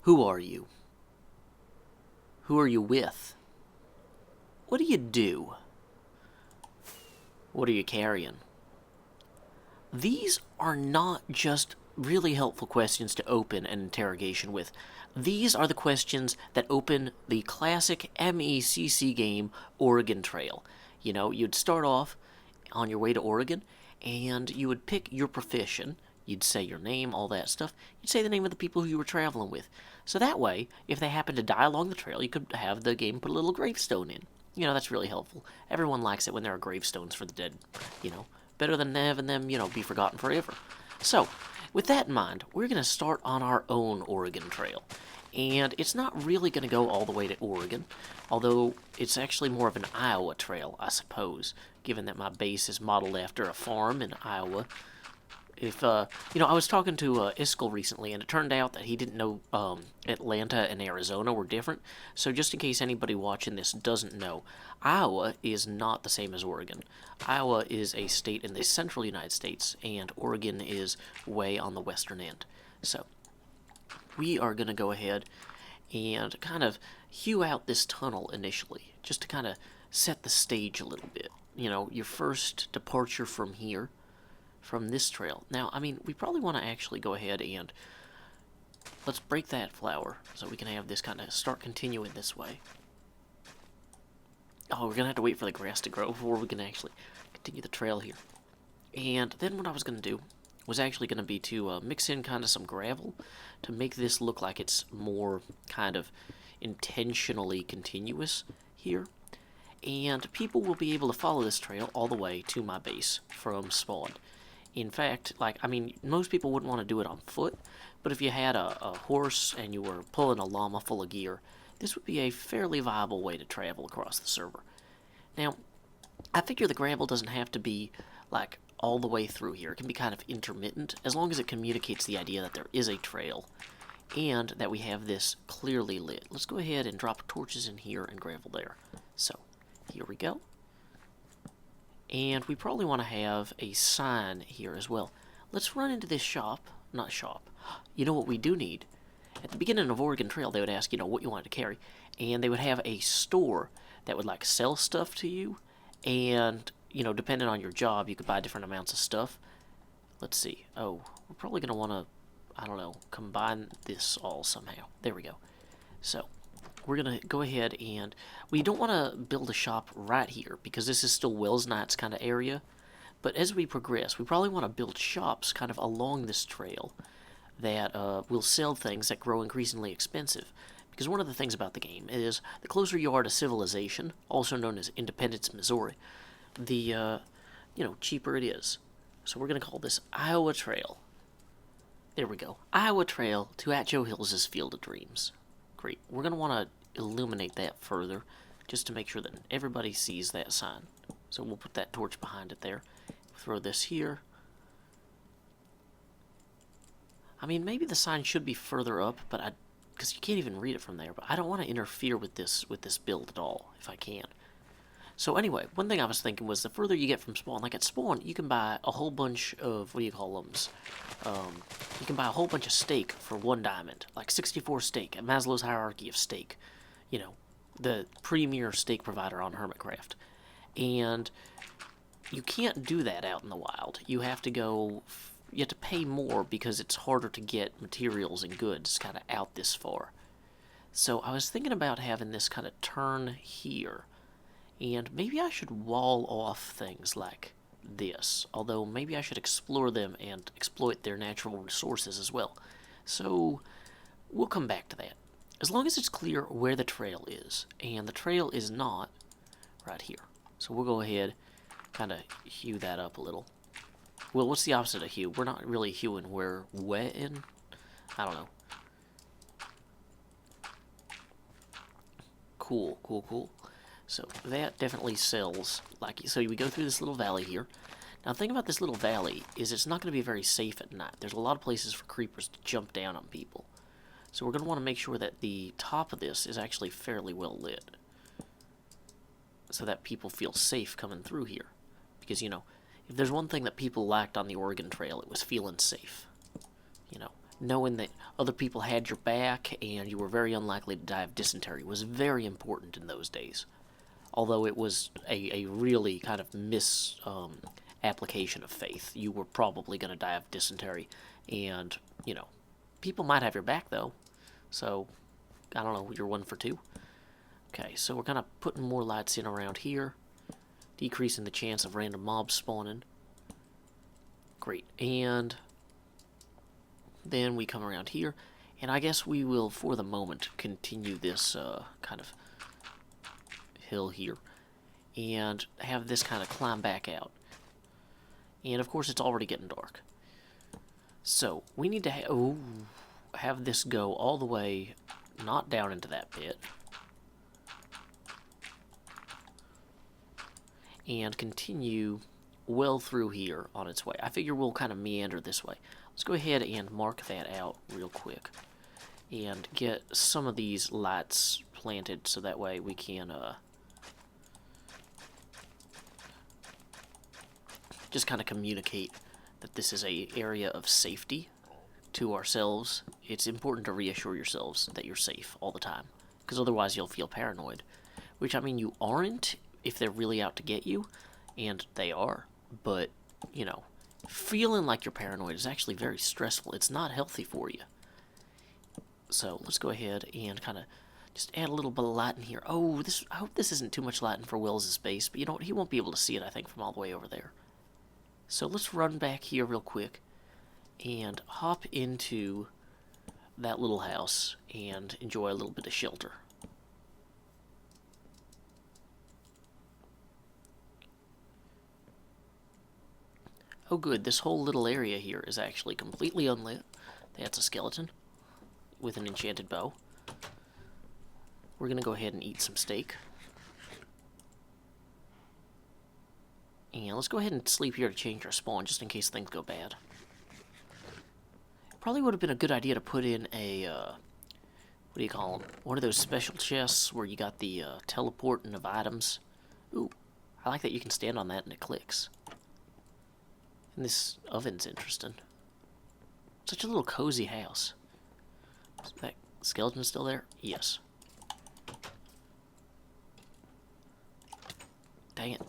Who are you? Who are you with? What do you do? What are you carrying? These are not just really helpful questions to open an interrogation with. These are the questions that open the classic MECC game, Oregon Trail. You know, you'd start off on your way to Oregon, and you would pick your profession. You'd say your name, all that stuff. You'd say the name of the people who you were traveling with. So that way, if they happen to die along the trail, you could have the game put a little gravestone in. You know, that's really helpful. Everyone likes it when there are gravestones for the dead, you know. Better than having them, you know, be forgotten forever. So, with that in mind, we're going to start on our own Oregon Trail. And it's not really going to go all the way to Oregon, although it's actually more of an Iowa trail, I suppose, given that my base is modeled after a farm in Iowa. If, you know, I was talking to Iskell recently, and it turned out that he didn't know Atlanta and Arizona were different. So just in case anybody watching this doesn't know, Iowa is not the same as Oregon. Iowa is a state in the central United States, and Oregon is way on the western end. So we are going to go ahead and kind of hew out this tunnel initially, just to kind of set the stage a little bit. You know, your first departure from here, from this trail. Now, I mean, we probably want to actually go ahead and let's break that flower so we can have this kind of start continuing this way. Oh, we're going to have to wait for the grass to grow before we can actually continue the trail here. And then what I was going to do was actually going to be to mix in kind of some gravel to make this look like it's more kind of intentionally continuous here. And people will be able to follow this trail all the way to my base from spawn. In fact, like, I mean, most people wouldn't want to do it on foot, but if you had a horse and you were pulling a llama full of gear, this would be a fairly viable way to travel across the server. Now, I figure the gravel doesn't have to be, like, all the way through here. It can be kind of intermittent, as long as it communicates the idea that there is a trail, and that we have this clearly lit. Let's go ahead and drop torches in here and gravel there. So, here we go. And we probably want to have a sign here as well. Let's run into this shop. Not shop. You know what we do need? At the beginning of Oregon Trail, they would ask, you know, what you wanted to carry. And they would have a store that would, like, sell stuff to you. And, you know, depending on your job, you could buy different amounts of stuff. Let's see. Oh, we're probably going to want to, I don't know, combine this all somehow. There we go. So, we're going to go ahead and we don't want to build a shop right here because this is still Wells Knight's kind of area. But as we progress, we probably want to build shops kind of along this trail that will sell things that grow increasingly expensive. Because one of the things about the game is the closer you are to civilization, also known as Independence, Missouri, the, you know, cheaper it is. So we're going to call this Iowa Trail. There we go. Iowa Trail to at Joe Hills' Field of Dreams. Great. We're going to want to illuminate that further just to make sure that everybody sees that sign. So we'll put that torch behind it there. Throw this here. I mean, maybe the sign should be further up, but because you can't even read it from there. But I don't want to interfere with this build at all, if I can. So anyway, one thing I was thinking was the further you get from spawn, like at spawn, you can buy a whole bunch of, what do you call them? You can buy a whole bunch of steak for 1 diamond, like 64 steak, at Maslow's hierarchy of steak. You know, the premier steak provider on Hermitcraft. And you can't do that out in the wild. You have to pay more because it's harder to get materials and goods kind of out this far. So I was thinking about having this kind of turn here. And maybe I should wall off things like this, although maybe I should explore them and exploit their natural resources as well. So we'll come back to that. As long as it's clear where the trail is, and the trail is not right here. So we'll go ahead, kind of hew that up a little. Well, what's the opposite of hew? We're not really hewing, we're wetting? I don't know. Cool, cool, cool. So that definitely sells. So we go through this little valley here. Now the thing about this little valley is it's not going to be very safe at night. There's a lot of places for creepers to jump down on people. So we're going to want to make sure that the top of this is actually fairly well lit, so that people feel safe coming through here. Because, you know, if there's one thing that people lacked on the Oregon Trail, it was feeling safe. You know, knowing that other people had your back and you were very unlikely to die of dysentery was very important in those days. Although it was a really kind of application of faith. You were probably going to die of dysentery, and, you know, people might have your back, though. So, I don't know, you're 1 for 2. Okay, so we're kind of putting more lights in around here, decreasing the chance of random mobs spawning. Great, and then we come around here, and I guess we will, for the moment, continue this kind of hill here, and have this kind of climb back out. And of course, it's already getting dark. So, we need to have this go all the way, not down into that pit, and continue well through here on its way. I figure we'll kind of meander this way. Let's go ahead and mark that out real quick and get some of these lights planted so that way we can just kind of communicate that this is a area of safety to ourselves. It's important to reassure yourselves that you're safe all the time, because otherwise you'll feel paranoid. Which, I mean, you aren't if they're really out to get you, and they are, but, you know, feeling like you're paranoid is actually very stressful. It's not healthy for you. So, let's go ahead and kind of just add a little bit of light in here. Oh, I hope this isn't too much lighting for Will's base, but you know what, he won't be able to see it, I think, from all the way over there. So let's run back here real quick and hop into that little house and enjoy a little bit of shelter. Oh good, this whole little area here is actually completely unlit. That's a skeleton with an enchanted bow. We're going to go ahead and eat some steak. And let's go ahead and sleep here to change our spawn, just in case things go bad. Probably would have been a good idea to put in a, what do you call them? One of those special chests where you got the teleporting of items. Ooh, I like that you can stand on that and it clicks. And this oven's interesting. Such a little cozy house. Is that skeleton still there? Yes. Dang it.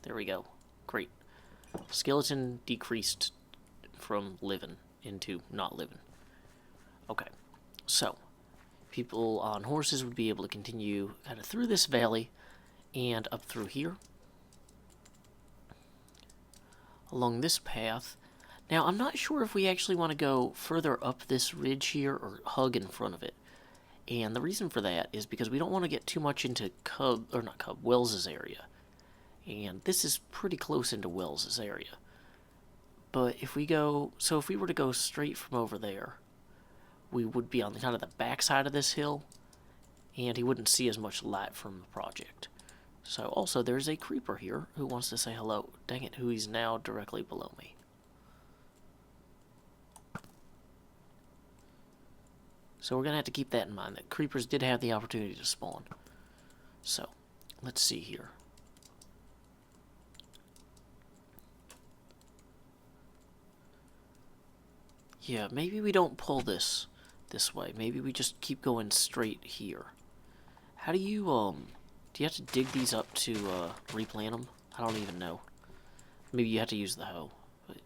There we go. Great. Skeleton decreased from living into not living. Okay. So, people on horses would be able to continue kind of through this valley and up through here. Along this path. Now, I'm not sure if we actually want to go further up this ridge here or hug in front of it. And the reason for that is because we don't want to get too much into Wells's area. And this is pretty close into Wells's area. But if we go, so if we were to go straight from over there, we would be on kind of the back side of this hill, and he wouldn't see as much light from the project. So also there's a creeper here who wants to say hello. Dang it, who is now directly below me. So we're going to have to keep that in mind, that creepers did have the opportunity to spawn. So, let's see here. Yeah, maybe we don't pull this way. Maybe we just keep going straight here. How do you, do you have to dig these up to, replant them? I don't even know. Maybe you have to use the hoe. But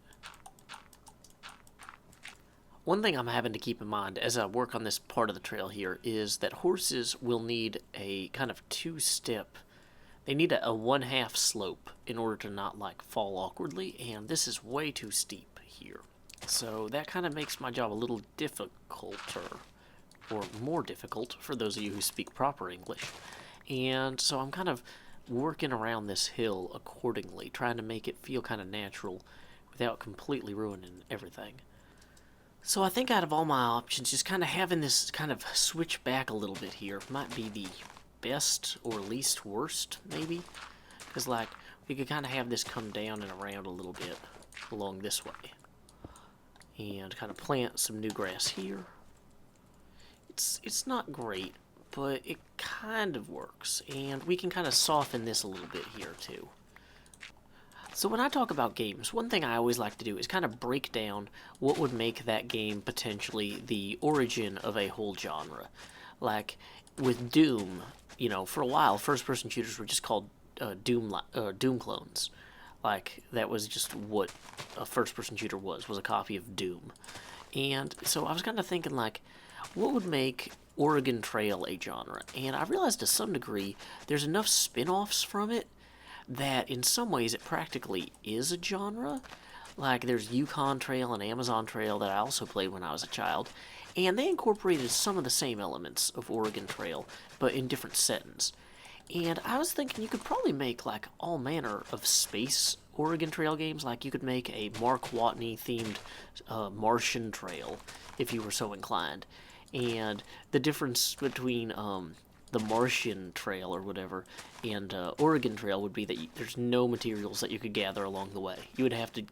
one thing I'm having to keep in mind as I work on this part of the trail here is that horses will need a kind of two-step. They need a one-half slope in order to not, like, fall awkwardly, and this is way too steep here. So that kind of makes my job a little difficulter, or more difficult for those of you who speak proper English. And so I'm kind of working around this hill accordingly, trying to make it feel kind of natural without completely ruining everything. So I think out of all my options, just kind of having this kind of switch back a little bit here might be the best or least worst, maybe. Because, like, we could kind of have this come down and around a little bit along this way. And kind of plant some new grass here. It's not great, but it kind of works. And we can kind of soften this a little bit here, too. So when I talk about games, one thing I always like to do is kind of break down what would make that game potentially the origin of a whole genre. Like with Doom, you know, for a while, first-person shooters were just called Doom clones. Like that was just what a first-person shooter was a copy of Doom. And so I was kind of thinking like, what would make Oregon Trail a genre? And I realized to some degree there's enough spin-offs from it that in some ways it practically is a genre. Like there's Yukon Trail and Amazon Trail that I also played when I was a child, and they incorporated some of the same elements of Oregon Trail, but in different settings. And I was thinking you could probably make like all manner of space Oregon Trail games. Like you could make a Mark Watney themed Martian Trail if you were so inclined. And the difference between the Martian Trail or whatever and Oregon Trail would be that there's no materials that you could gather along the way. You would have to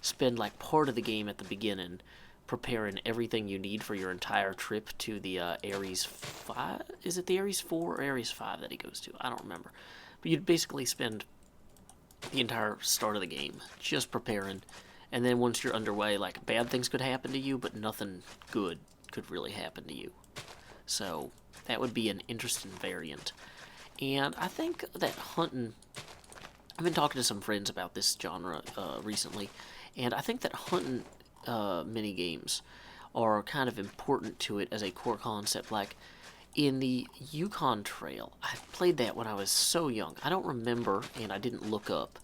spend like part of the game at the beginning preparing everything you need for your entire trip to the Ares 5. Is it the Ares 4 or Ares 5 that he goes to? I don't remember. But you'd basically spend the entire start of the game just preparing, and then once you're underway, like bad things could happen to you, but nothing good could really happen to you. So that would be an interesting variant. And I think that hunting, I've been talking to some friends about this genre recently, and I think that hunting mini games are kind of important to it as a core concept. Like in the Yukon Trail, I played that when I was so young. I don't remember, and I didn't look up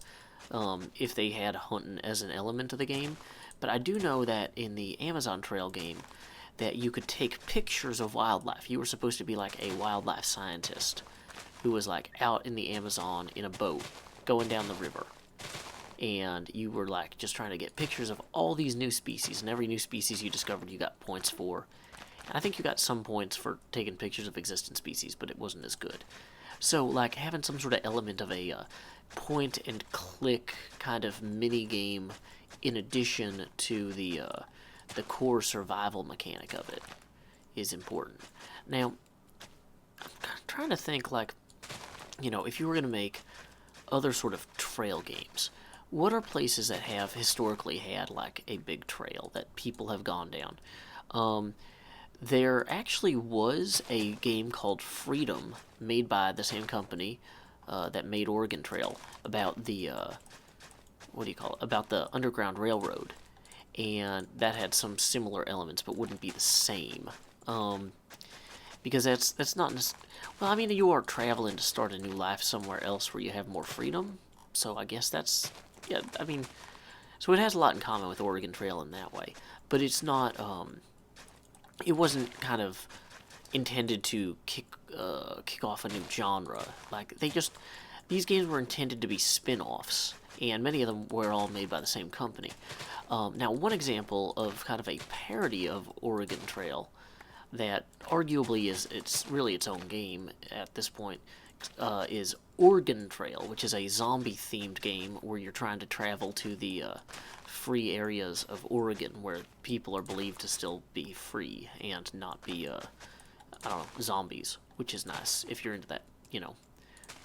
if they had hunting as an element of the game, but I do know that in the Amazon Trail game that you could take pictures of wildlife. You were supposed to be like a wildlife scientist who was like out in the Amazon in a boat going down the river, and you were like just trying to get pictures of all these new species, and every new species you discovered you got points for. And I think you got some points for taking pictures of existing species, but it wasn't as good. So like having some sort of element of a point and click kind of mini game in addition to the core survival mechanic of it is important. Now I'm trying to think, like, you know, if you were going to make other sort of trail games, what are places that have historically had like a big trail that people have gone down? There actually was a game called Freedom made by the same company that made Oregon Trail about the what do you call it? About the Underground Railroad, and that had some similar elements, but wouldn't be the same. Because that's not. Well, I mean, you are traveling to start a new life somewhere else where you have more freedom. So I guess that's, yeah. I mean, so it has a lot in common with Oregon Trail in that way, but it's not. It wasn't kind of intended to kick off a new genre. Like these games were intended to be spin-offs, and many of them were all made by the same company. Now, one example of kind of a parody of Oregon Trail that arguably it's really its own game at this point is Oregon Trail, which is a zombie-themed game where you're trying to travel to the free areas of Oregon where people are believed to still be free and not be, I don't know, zombies, which is nice if you're into that, you know,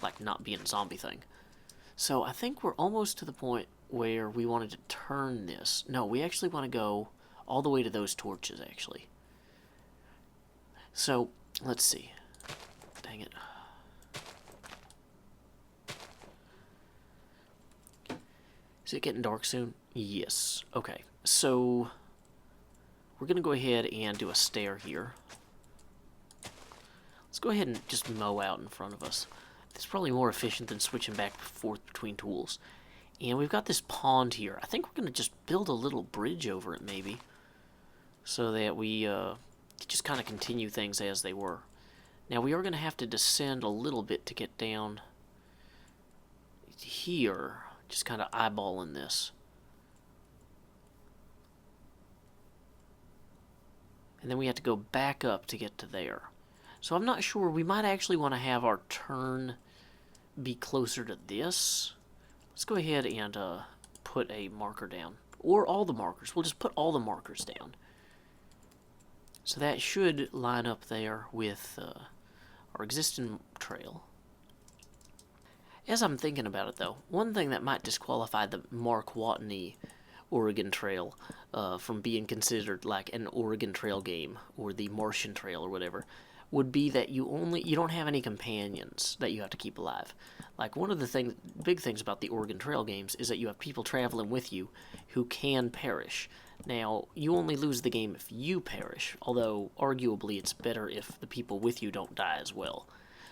like not being a zombie thing. So I think we're almost to the point where we wanted to turn this. No, we actually want to go all the way to those torches, actually. So, let's see. Dang it. Is it getting dark soon? Yes. Okay. So, we're going to go ahead and do a stair here. Let's go ahead and just mow out in front of us. It's probably more efficient than switching back and forth between tools. And we've got this pond here. I think we're going to just build a little bridge over it, maybe, so that we just kind of continue things as they were. Now, we are going to have to descend a little bit to get down here, just kind of eyeballing this. And then we have to go back up to get to there. So I'm not sure. We might actually want to have our turn be closer to this. Let's go ahead and put a marker down. Or all the markers. We'll just put all the markers down. So that should line up there with our existing trail. As I'm thinking about it, though, one thing that might disqualify the Mark Watney Oregon Trail from being considered like an Oregon Trail game or the Martian Trail or whatever would be that you don't have any companions that you have to keep alive. Like one of the big things about the Oregon Trail games is that you have people traveling with you who can perish. Now, you only lose the game if you perish, although arguably it's better if the people with you don't die as well.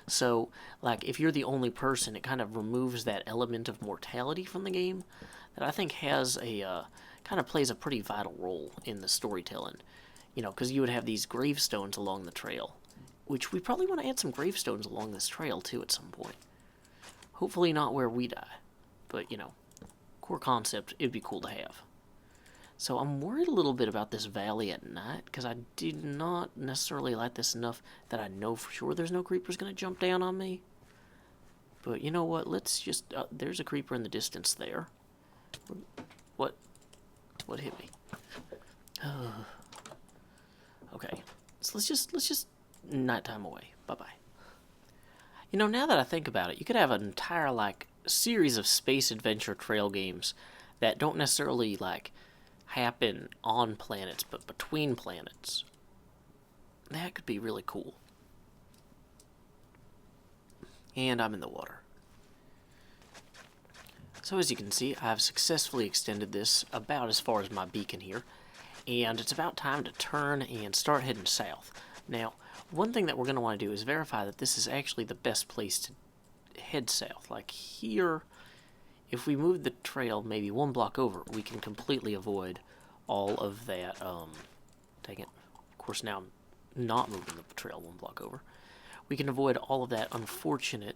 So, like, if you're the only person, it kind of removes that element of mortality from the game that I think has kind of plays a pretty vital role in the storytelling. You know, because you would have these gravestones along the trail, which we probably want to add some gravestones along this trail, too, at some point. Hopefully not where we die, but, you know, core concept, it'd be cool to have. So I'm worried a little bit about this valley at night, because I did not necessarily like this enough that I know for sure there's no creepers going to jump down on me. But you know what, let's just... there's a creeper in the distance there. What? What hit me? Okay, so let's just nighttime away. Bye-bye. You know, now that I think about it, you could have an entire, like, series of space adventure trail games that don't necessarily, like, happen on planets, but between planets. That could be really cool. And I'm in the water. So as you can see, I've successfully extended this about as far as my beacon here, and it's about time to turn and start heading south. Now, one thing that we're going to want to do is verify that this is actually the best place to head south. Like here, if we move the trail maybe one block over, we can completely avoid all of that, dang it, of course now I'm not moving the trail one block over. We can avoid all of that unfortunate,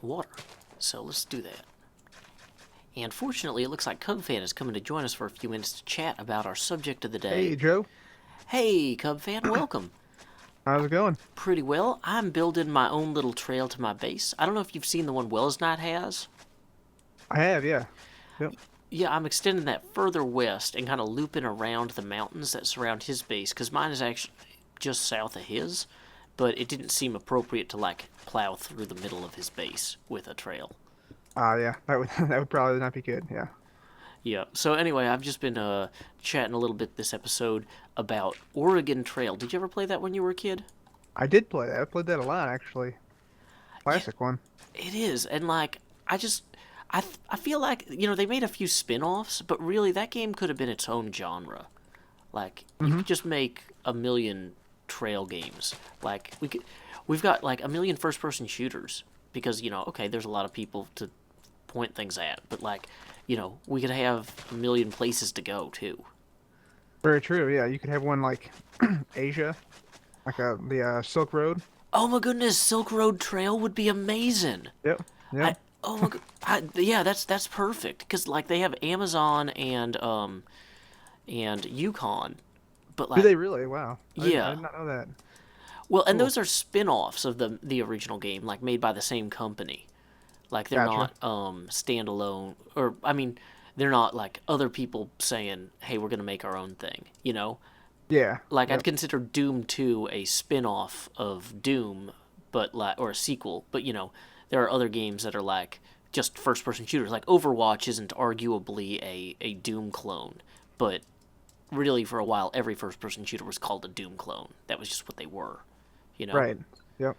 water. So let's do that. And fortunately, it looks like CubFan is coming to join us for a few minutes to chat about our subject of the day. Hey, Joe. Hey, CubFan, welcome. How's it going? Pretty well. I'm building my own little trail to my base. I don't know if you've seen the one Wells Knight has. I have, yeah. Yep. Yeah, I'm extending that further west and kind of looping around the mountains that surround his base, because mine is actually just south of his, but it didn't seem appropriate to, like, plow through the middle of his base with a trail. Yeah, that would probably not be good, yeah. Yeah, so anyway, I've just been chatting a little bit this episode about Oregon Trail. Did you ever play that when you were a kid? I did play that. I played that a lot, actually. Classic one. It is, and, like, I feel like, you know, they made a few spin-offs, but really that game could have been its own genre. Like, you could just make a million trail games. Like, we've got, like, a million first-person shooters, because, you know, okay, there's a lot of people to point things at, but, like, you know, we could have a million places to go, too. Very true, yeah. You could have one, like, Asia, like the Silk Road. Oh my goodness, Silk Road Trail would be amazing! Yep, yeah. Oh my god, yeah, that's perfect, because, like, they have Amazon and Yukon, but, like... Do they really? Wow. Yeah. I did not know that. Well, and Cool. those are spin-offs of the original game, like, made by the same company. Like, they're Gotcha. not standalone, or, I mean, they're not, like, other people saying, hey, we're going to make our own thing, you know? Yeah. Like, Yep. I'd consider Doom 2 a spin-off of Doom, but, like, or a sequel, but, you know, there are other games that are, like, just first-person shooters. Like, Overwatch isn't arguably a Doom clone, but really, for a while, every first-person shooter was called a Doom clone. That was just what they were, you know? Right. Yep.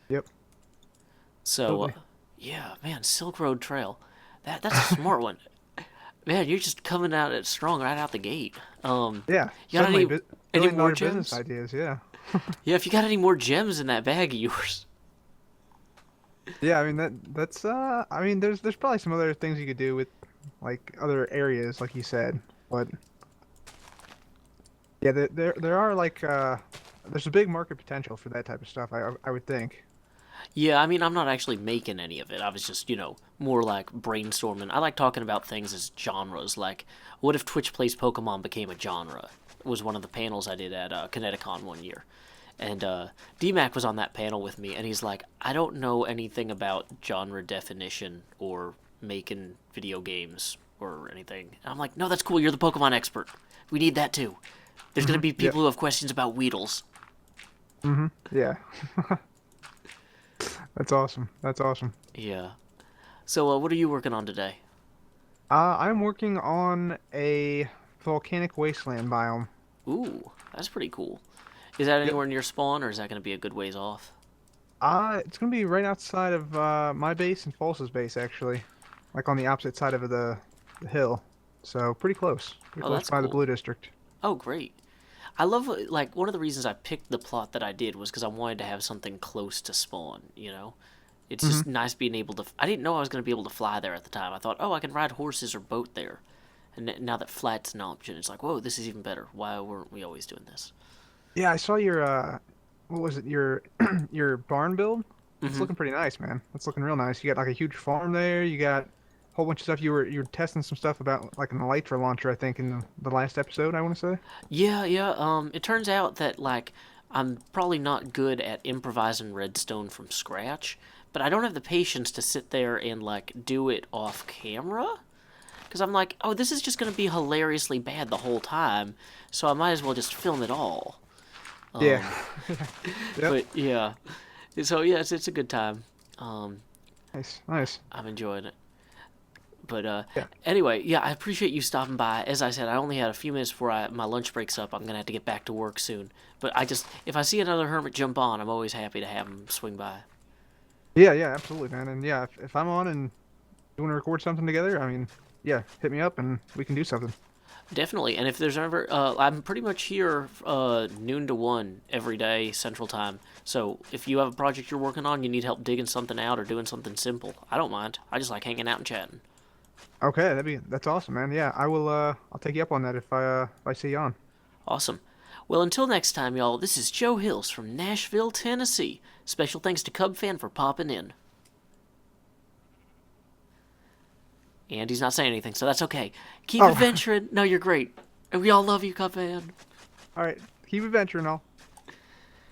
Yep. So, Totally. yeah, man, Silk Road Trail. That's a smart one. Man, you're just coming at it strong right out the gate. Yeah. You got Suddenly, any billion more dollar business gems? ideas, yeah. Yeah, if you got any more gems in that bag of yours. Yeah, I mean that's I mean there's probably some other things you could do with like other areas like you said, but yeah, there are like there's a big market potential for that type of stuff. I would think. Yeah, I mean, I'm not actually making any of it. I was just, you know, more like brainstorming. I like talking about things as genres. Like, what if Twitch Plays Pokemon became a genre? Was one of the panels I did at Kineticon one year. And DMAC was on that panel with me, and he's like, I don't know anything about genre definition or making video games or anything. And I'm like, no, that's cool. You're the Pokemon expert. We need that too. There's going to be Yep. people who have questions about Weedles. Yeah. That's awesome. That's awesome. Yeah. So, what are you working on today? I'm working on a volcanic wasteland biome. Ooh, that's pretty cool. Is that Yep. anywhere near spawn, or is that going to be a good ways off? It's gonna be right outside of my base and False's base, actually, like on the opposite side of the hill. So pretty Oh, close that's by the cool. Blue District. Oh, great. I love, like, one of the reasons I picked the plot that I did was because I wanted to have something close to spawn, you know? It's Hmm. just nice being able to. I didn't know I was going to be able to fly there at the time. I thought, oh, I can ride horses or boat there. And now that flight's an option, it's like, whoa, this is even better. Why weren't we always doing this? Yeah, I saw your what was it? Your your barn build. It's Mm-hmm. looking pretty nice, man. It's looking real nice. You got like a huge farm there. You got a whole bunch of stuff. You were testing some stuff about like an elytra launcher, I think, in the last episode, I want to say. Yeah, yeah. It turns out that like I'm probably not good at improvising redstone from scratch, but I don't have the patience to sit there and like do it off camera because I'm like, oh, this is just gonna be hilariously bad the whole time, so I might as well just film it all. Yeah. Um, Yep. but yeah, so yeah, it's a good time. Um, Nice. Nice. I'm enjoying it. But Yeah. anyway, yeah, I appreciate you stopping by. As I said, I only had a few minutes before my lunch breaks up. I'm gonna have to get back to work soon. But if I see another hermit jump on, I'm always happy to have him swing by. Yeah, yeah, absolutely, man. And yeah, if I'm on and you want to record something together, I mean, yeah, hit me up and we can do something. Definitely. And if there's ever, I'm pretty much here noon to 1 every day Central Time. So if you have a project you're working on, you need help digging something out or doing something simple, I don't mind. I just like hanging out and chatting. Okay, that's awesome, man. Yeah, I will I'll take you up on that if I see you on. Awesome. Well, until next time, y'all, this is Joe Hills from Nashville, Tennessee. Special thanks to Cub Fan for popping in. And he's not saying anything, so that's okay. Keep Oh, adventuring. No, you're great. And we all love you, Cub Fan. all right. Keep adventuring, all.